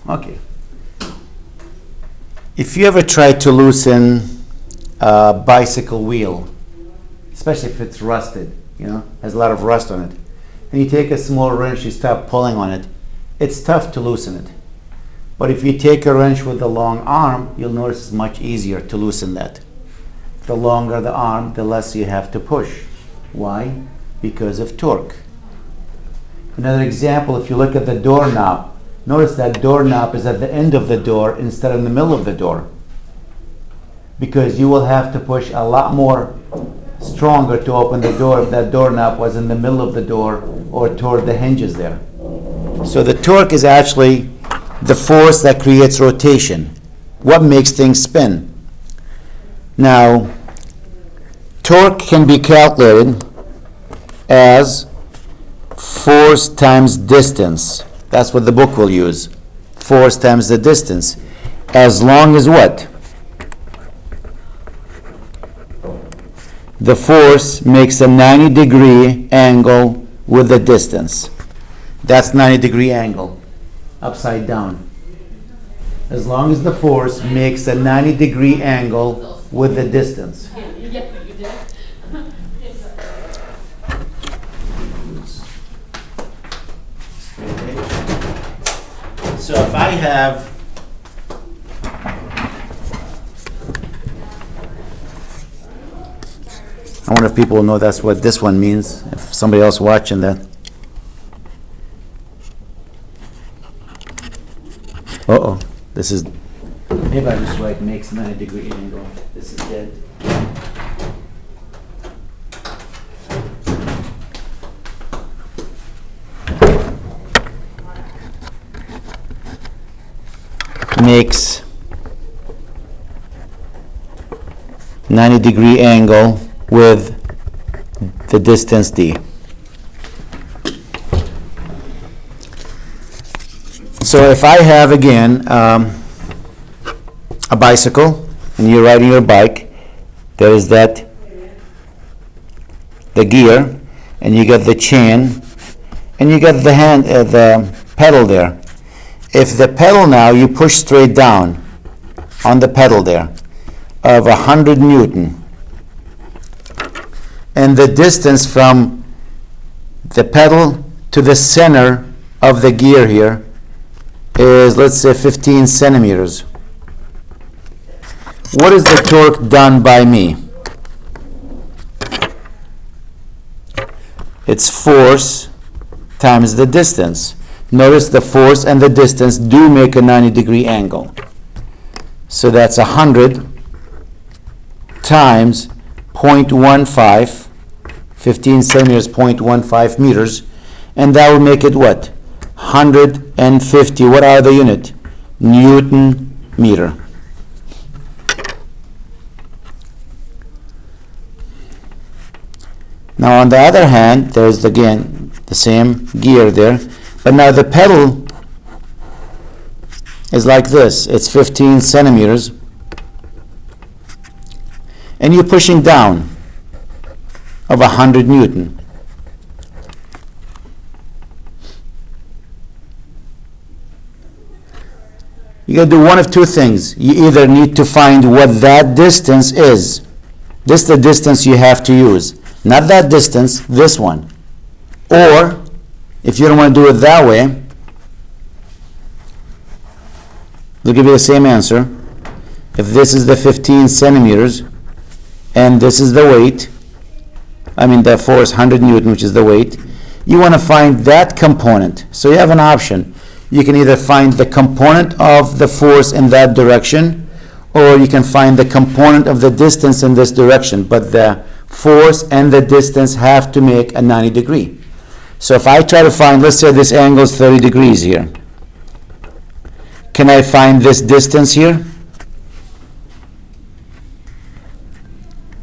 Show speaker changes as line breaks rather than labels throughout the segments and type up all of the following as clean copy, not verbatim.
Okay. If you ever try to loosen a bicycle wheel, especially if it's rusted, has a lot of rust on it, and you take a small wrench, you start pulling on it, it's tough to loosen it. But if you take a wrench with a long arm, you'll notice it's much easier to loosen that. The longer the arm, the less you have to push. Why? Because of torque. Another example, if you look at the doorknob, notice that doorknob is at the end of the door instead of in the middle of the door. Because you will have to push a lot more stronger to open the door if that doorknob was in the middle of the door or toward the hinges there. So the torque is actually the force that creates rotation. What makes things spin? Now, torque can be calculated as force times distance. That's what the book will use. Force times the distance. As long as what? The force makes a 90-degree angle with the distance. That's 90-degree angle, upside down. As long as the force makes a 90-degree angle with the distance. So if I have I wonder if people will know that's what this one means, if somebody else watching that. Uh-oh, this is, maybe I just write makes 90-degree angle. This is dead. Makes 90-degree angle with the distance d. So if I have, again, a bicycle, and you're riding your bike, there is the gear, and you get the chain, and you get the pedal there. If the pedal now, you push straight down on the pedal there of 100 Newton, and the distance from the pedal to the center of the gear here is, let's say, 15 centimeters. What is the torque done by me? It's force times the distance. Notice the force and the distance do make a 90-degree angle. So that's 100 times 0.15, 15 centimeters, 0.15 meters, and that will make it what? 150, what are the unit? Newton meter. Now on the other hand, there's again the same gear there, but now the pedal is like this. It's 15 centimeters, and you're pushing down of 100 Newton. You got to do one of two things. You either need to find what that distance is. This is the distance you have to use. Not that distance, this one. Or, if you don't want to do it that way, they'll give you the same answer. If this is the 15 centimeters, and this is the weight, I mean the force, 100 Newton, which is the weight, you want to find that component. So you have an option. You can either find the component of the force in that direction, or you can find the component of the distance in this direction, but the force and the distance have to make a 90-degree. So if I try to find, let's say this angle is 30 degrees here. Can I find this distance here?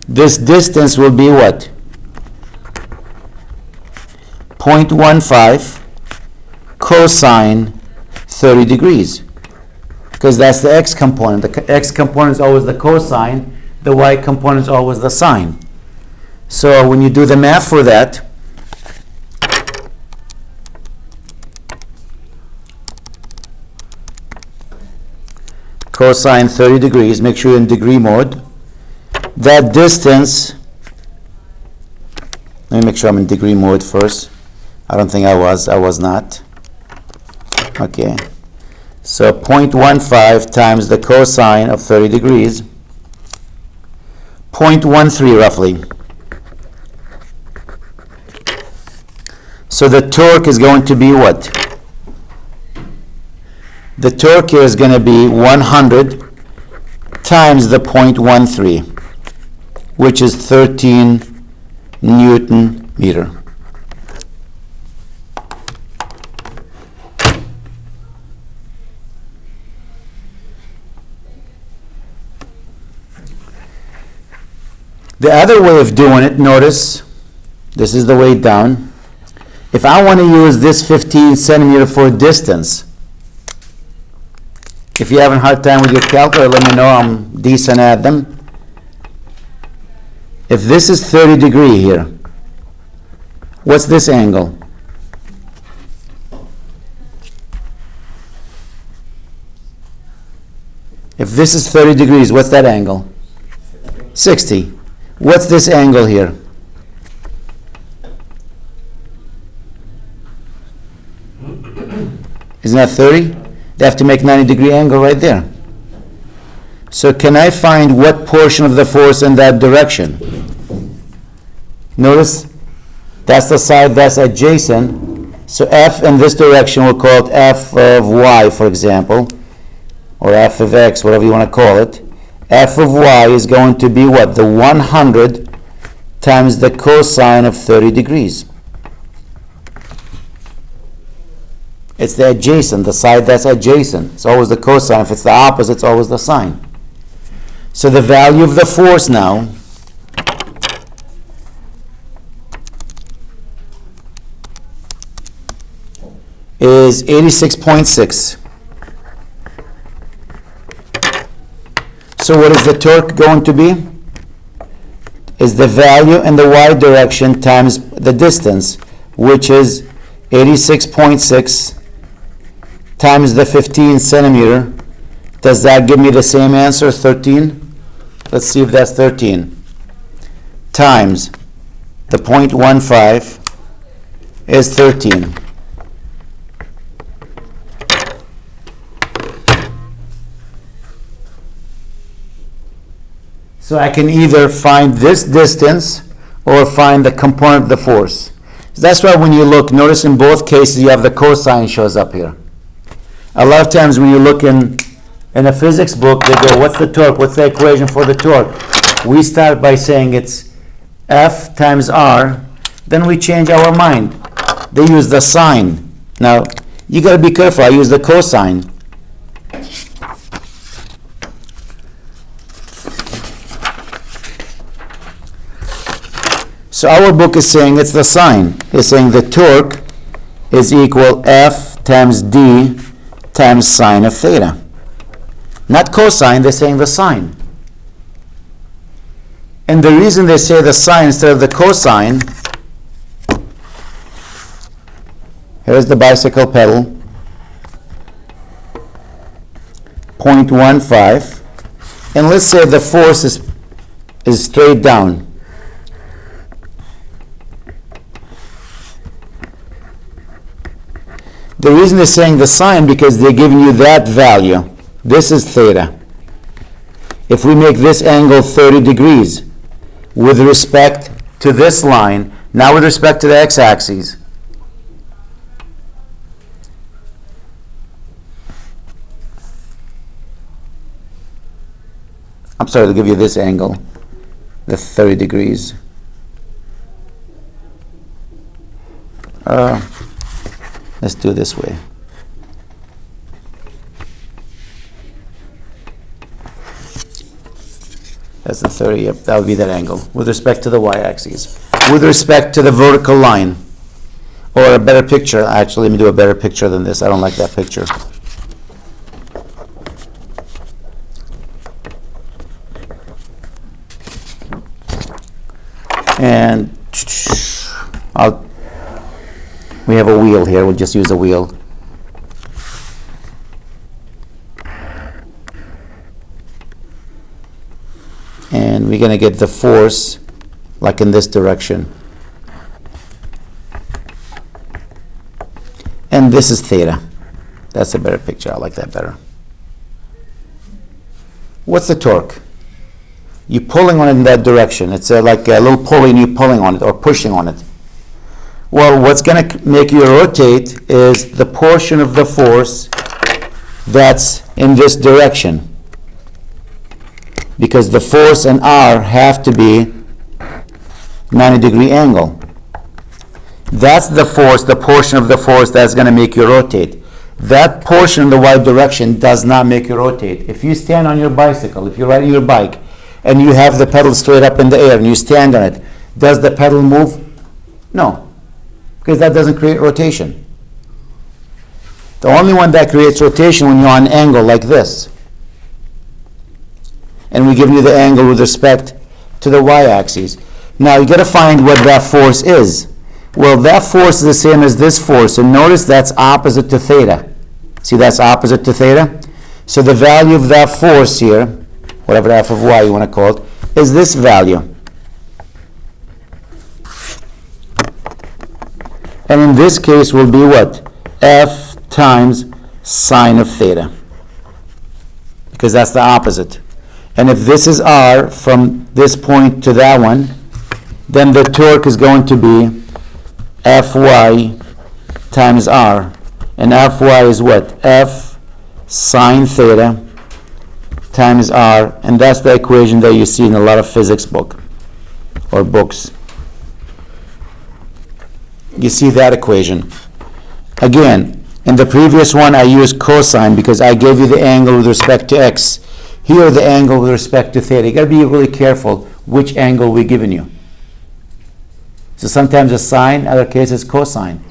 This distance will be what? 0.15 cosine 30 degrees. Because that's the x component. The x component is always the cosine. The y component is always the sine. So when you do the math for that, cosine 30 degrees. Make sure you're in degree mode. That distance, let me make sure I'm in degree mode first. I don't think I was not. Okay. So 0.15 times the cosine of 30 degrees, 0.13 roughly. So the torque is going to be what? The torque here is going to be 100 times the 0.13, which is 13 Newton meter. The other way of doing it, notice, this is the way down. If I want to use this 15 centimeter for distance, if you're having a hard time with your calculator, let me know. I'm decent at them. If this is 30 degree here, what's this angle? If this is 30 degrees, what's that angle? 60. What's this angle here? Isn't that 30? They have to make 90-degree angle right there. So can I find what portion of the force in that direction? Notice that's the side that's adjacent. So F in this direction, we'll call it F of Y, for example, or F of X, whatever you want to call it. F of Y is going to be what? The 100 times the cosine of 30 degrees. It's the adjacent, the side that's adjacent. It's always the cosine. If it's the opposite, it's always the sine. So the value of the force now is 86.6. So what is the torque going to be? Is the value in the y direction times the distance, which is 86.6 times the 15 centimeter. Does that give me the same answer, 13? Let's see if that's 13. Times the 0.15 is 13. So I can either find this distance or find the component of the force. So that's why when you look, notice in both cases you have the cosine shows up here. A lot of times when you look in a physics book, they go, what's the torque? What's the equation for the torque? We start by saying it's F times R. Then we change our mind. They use the sine. Now, you got to be careful. I use the cosine. So our book is saying it's the sine. It's saying the torque is equal F times D times sine of theta. Not cosine, they're saying the sine. And the reason they say the sine instead of the cosine, here's the bicycle pedal, 0.15, and let's say the force is straight down. The reason they're saying the sine because they're giving you that value. This is theta. If we make this angle 30 degrees with respect to this line, now with respect to the x-axis, I'm sorry to give you this angle, the 30 degrees. Let's do it this way. That's the 30, yep, that would be that angle with respect to the y-axis. With respect to the vertical line, or a better picture, actually, let me do a better picture than this. I don't like that picture. And we have a wheel here. We'll just use a wheel. and we're going to get the force like in this direction. And this is theta. That's a better picture. I like that better. What's the torque? You're pulling on it in that direction. It's like a little pulley and you're pulling on it or pushing on it. Well, what's going to make you rotate is the portion of the force that's in this direction. Because the force and R have to be 90-degree angle. That's the force, the portion of the force that's going to make you rotate. That portion in the y direction does not make you rotate. If you stand on your bicycle, if you're riding your bike, and you have the pedal straight up in the air and you stand on it, does the pedal move? No, because that doesn't create rotation. The only one that creates rotation when you're on an angle like this. And we give you the angle with respect to the y-axis. Now you got to find what that force is. Well, that force is the same as this force, and notice that's opposite to theta. See, that's opposite to theta? So the value of that force here, whatever f of y you want to call it, is this value. And in this case will be what? F times sine of theta. Because that's the opposite. And if this is r from this point to that one, then the torque is going to be Fy times r. And Fy is what? F sine theta times r. And that's the equation that you see in a lot of physics book or books. You see that equation. Again, in the previous one I used cosine because I gave you the angle with respect to x. Here the angle with respect to theta. You got to be really careful which angle we're giving you. So sometimes it's sine, other cases cosine.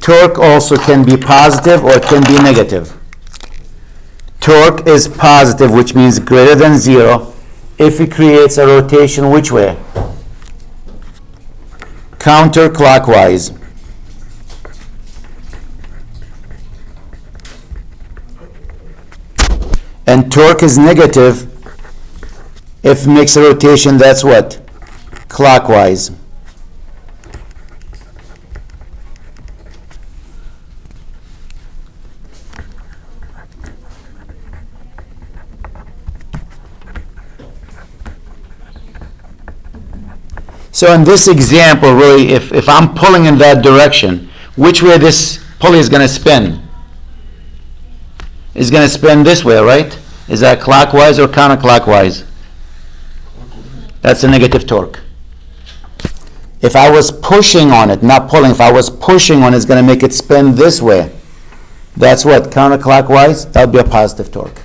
Torque also can be positive or it can be negative. Torque is positive, which means greater than 0, if it creates a rotation which way? Counterclockwise. And torque is negative if it makes a rotation that's what? Clockwise. So in this example, really, if I'm pulling in that direction, which way this pulley is going to spin? It's going to spin this way, right? Is that clockwise or counterclockwise? That's a negative torque. If I was pushing on it, not pulling, if I was pushing on it, it's going to make it spin this way. That's what? Counterclockwise? That would be a positive torque.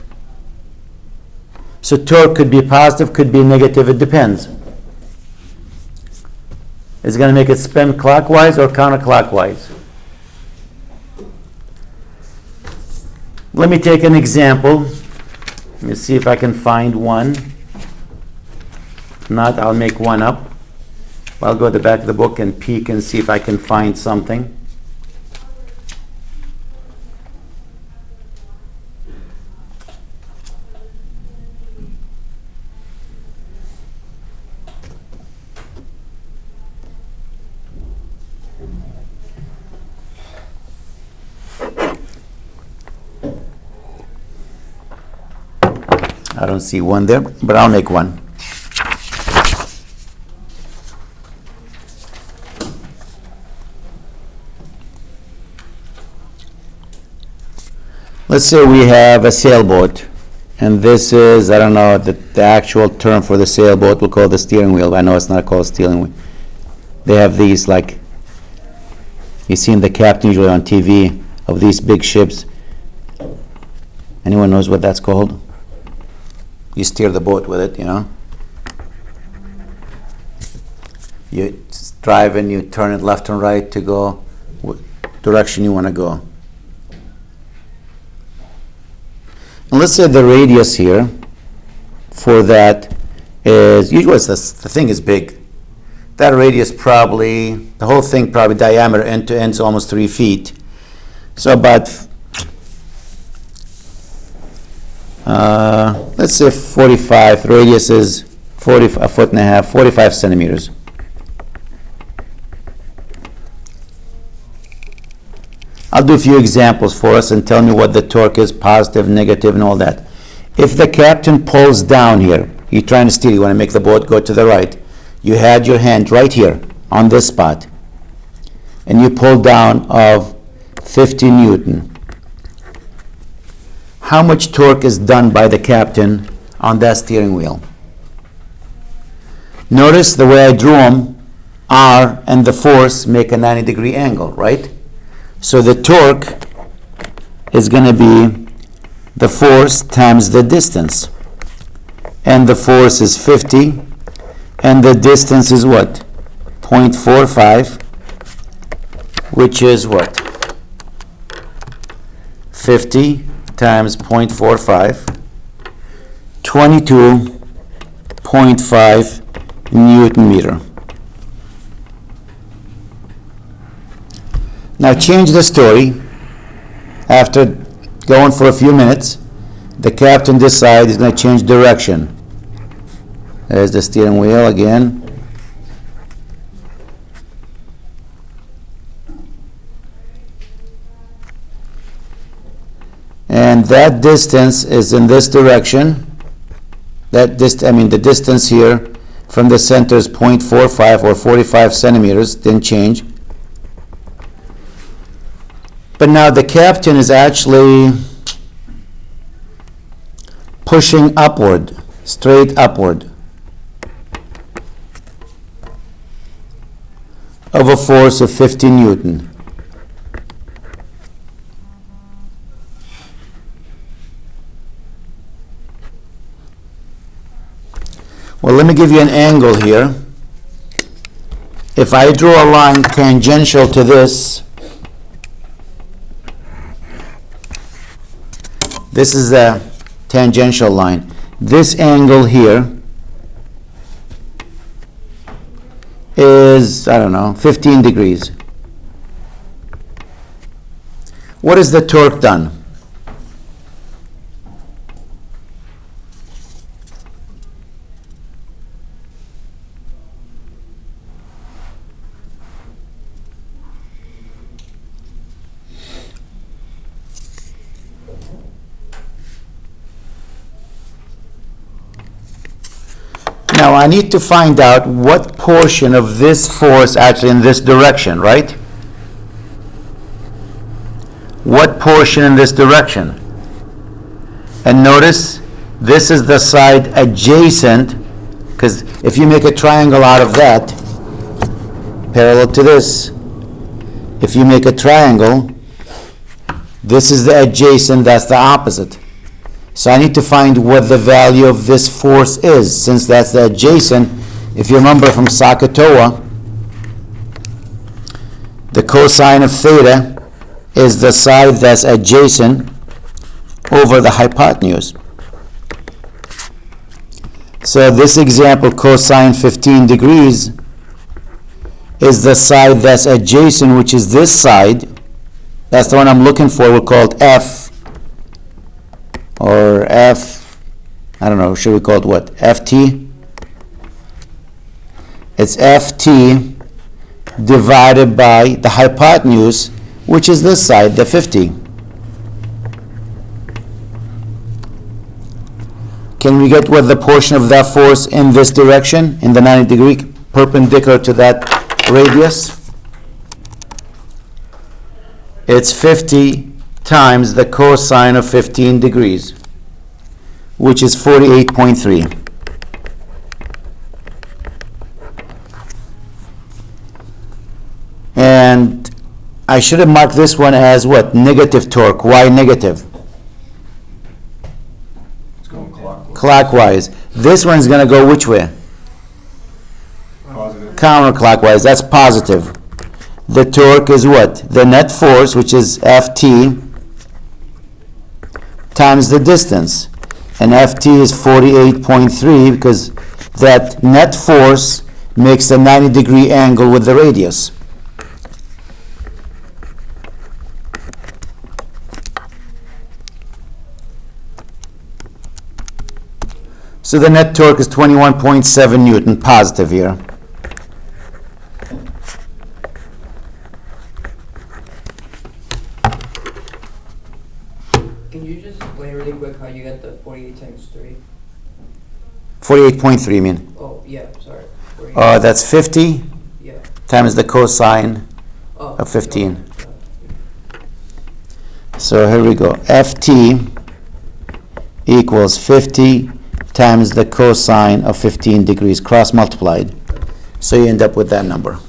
So torque could be positive, could be negative, it depends. Is it going to make it spin clockwise or counterclockwise? Let me take an example. Let me see if I can find one. If not, I'll make one up. I'll go to the back of the book and peek and see if I can find something. I don't see one there, but I'll make one. Let's say we have a sailboat, and this is, I don't know, the actual term for the sailboat, we'll call it the steering wheel. I know it's not called steering wheel. They have these, like, you see in the captain usually on TV, of these big ships. Anyone knows what that's called? You steer the boat with it, you know. You drive and you turn it left and right to go what direction you want to go. And let's say the radius here for that is, usually the thing is big. That radius probably, the whole thing probably diameter end to end is almost 3 feet. So about, let's say 45, the radius is 1.5 feet, 45 centimeters. I'll do a few examples for us and tell me what the torque is, positive, negative, and all that. If the captain pulls down here, you're trying to steer, you want to make the boat go to the right, you had your hand right here on this spot, and you pull down of 50 Newton. How much torque is done by the captain on that steering wheel? Notice the way I drew them, R and the force make a 90-degree angle, right? So the torque is going to be the force times the distance. And the force is 50, and the distance is what? 0.45, which is what? 50 times 0.45, 22.5 Newton meter. Now change the story. After going for a few minutes, the captain decides he's going to change direction. There's the steering wheel again. And that distance is in this direction. The distance here from the center is 0.45 or 45 centimeters, didn't change. But now the captain is actually pushing upward, straight upward, of a force of 50 Newton. Well, let me give you an angle here. If I draw a line tangential to this, this is a tangential line. This angle here is, I don't know, 15 degrees. What is the torque done? Now I need to find out what portion of this force actually in this direction, right? What portion in this direction? And notice this is the side adjacent, because if you make a triangle out of that, parallel to this, if you make a triangle, this is the adjacent, that's the opposite. So I need to find what the value of this force is, since that's the adjacent. If you remember from SOHCAHTOA, the cosine of theta is the side that's adjacent over the hypotenuse. So this example, cosine 15 degrees, is the side that's adjacent, which is this side. That's the one I'm looking for. We'll call it F. Or F, I don't know, should we call it what? FT? It's FT divided by the hypotenuse, which is this side, the 50. Can we get what the portion of that force in this direction, in the 90 degree perpendicular to that radius? It's 50 times the cosine of 15 degrees, which is 48.3. And I should have marked this one as what? Negative torque. Why negative?
It's going clockwise.
Clockwise. This one's going to go which way?
Positive.
Counterclockwise. That's positive. The torque is what? The net force, which is Ft, times the distance. And Ft is 48.3 because that net force makes a 90-degree angle with the radius. So the net torque is 21.7 Newton, positive here.
Can you just explain really quick how you got the 48 times 3?
48.3, I mean.
Oh, yeah, sorry.
That's 50
Yeah.
times the cosine
Oh,
of 15.
no.
So here we go. Ft equals 50 times the cosine of 15 degrees, cross multiplied. So you end up with that number.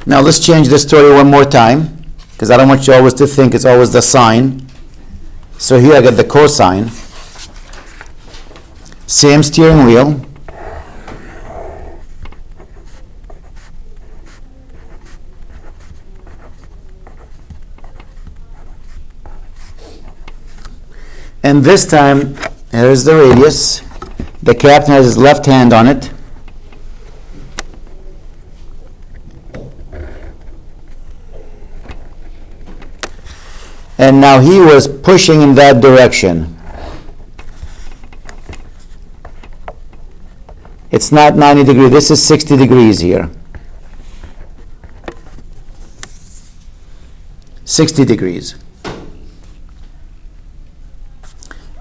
Now let's change the story one more time, because I don't want you always to think it's always the sine. So here I get the cosine. Same steering wheel. And this time, here's the radius. The captain has his left hand on it. And now he was pushing in that direction. It's not 90 degrees, this is 60 degrees here. 60 degrees.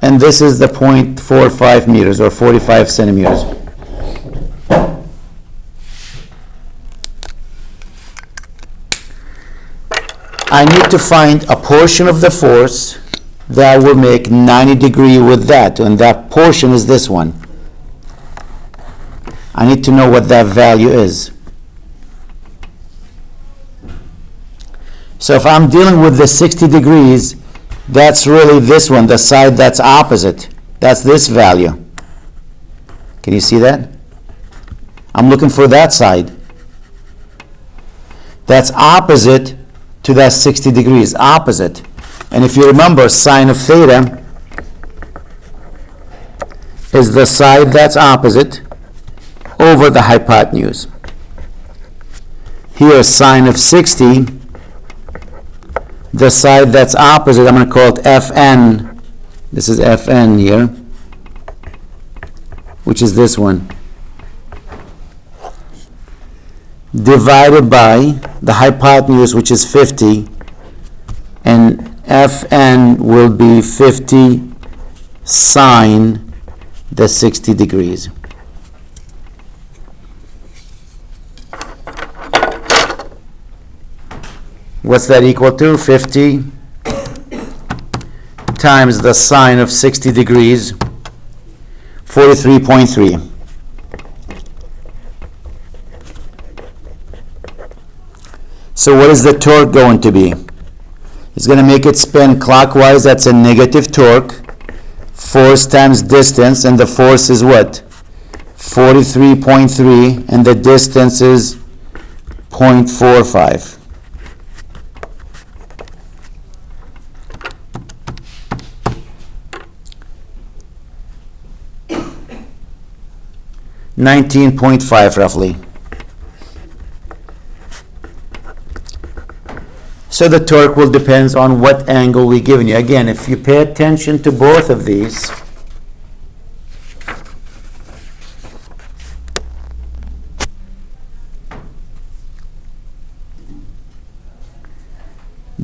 And this is the 0.45 meters or 45 centimeters. I need to find a portion of the force that will make 90 degrees with that, and that portion is this one. I need to know what that value is. So if I'm dealing with the 60 degrees, that's really this one, the side that's opposite. That's this value. Can you see that? I'm looking for that side. That's opposite to that 60 degrees, opposite. And if you remember, sine of theta is the side that's opposite over the hypotenuse. Here, sine of 60, the side that's opposite, I'm going to call it Fn. This is Fn here, which is this one, divided by the hypotenuse, which is 50, and Fn will be 50 sine the 60 degrees. What's that equal to? 50 times the sine of 60 degrees, 43.3. So what is the torque going to be? It's going to make it spin clockwise. That's a negative torque. Force times distance, and the force is what? 43.3, and the distance is 0.45. $19.5 roughly. So the torque will depend on what angle we're giving you. Again, if you pay attention to both of these,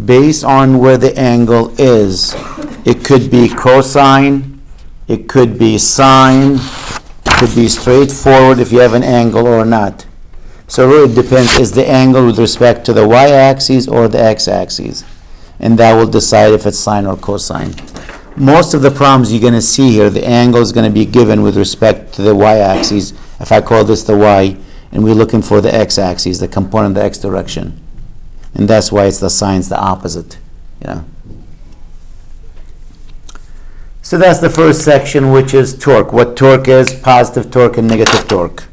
based on where the angle is, it could be cosine, it could be sine, could be straightforward if you have an angle or not. So it really depends, is the angle with respect to the y-axis or the x-axis? And that will decide if it's sine or cosine. Most of the problems you're going to see here, the angle is going to be given with respect to the y-axis. If I call this the y, and we're looking for the x-axis, the component in the x direction. And that's why it's the sine's the opposite. Yeah. So that's the first section, which is torque. What torque is, positive torque and negative torque.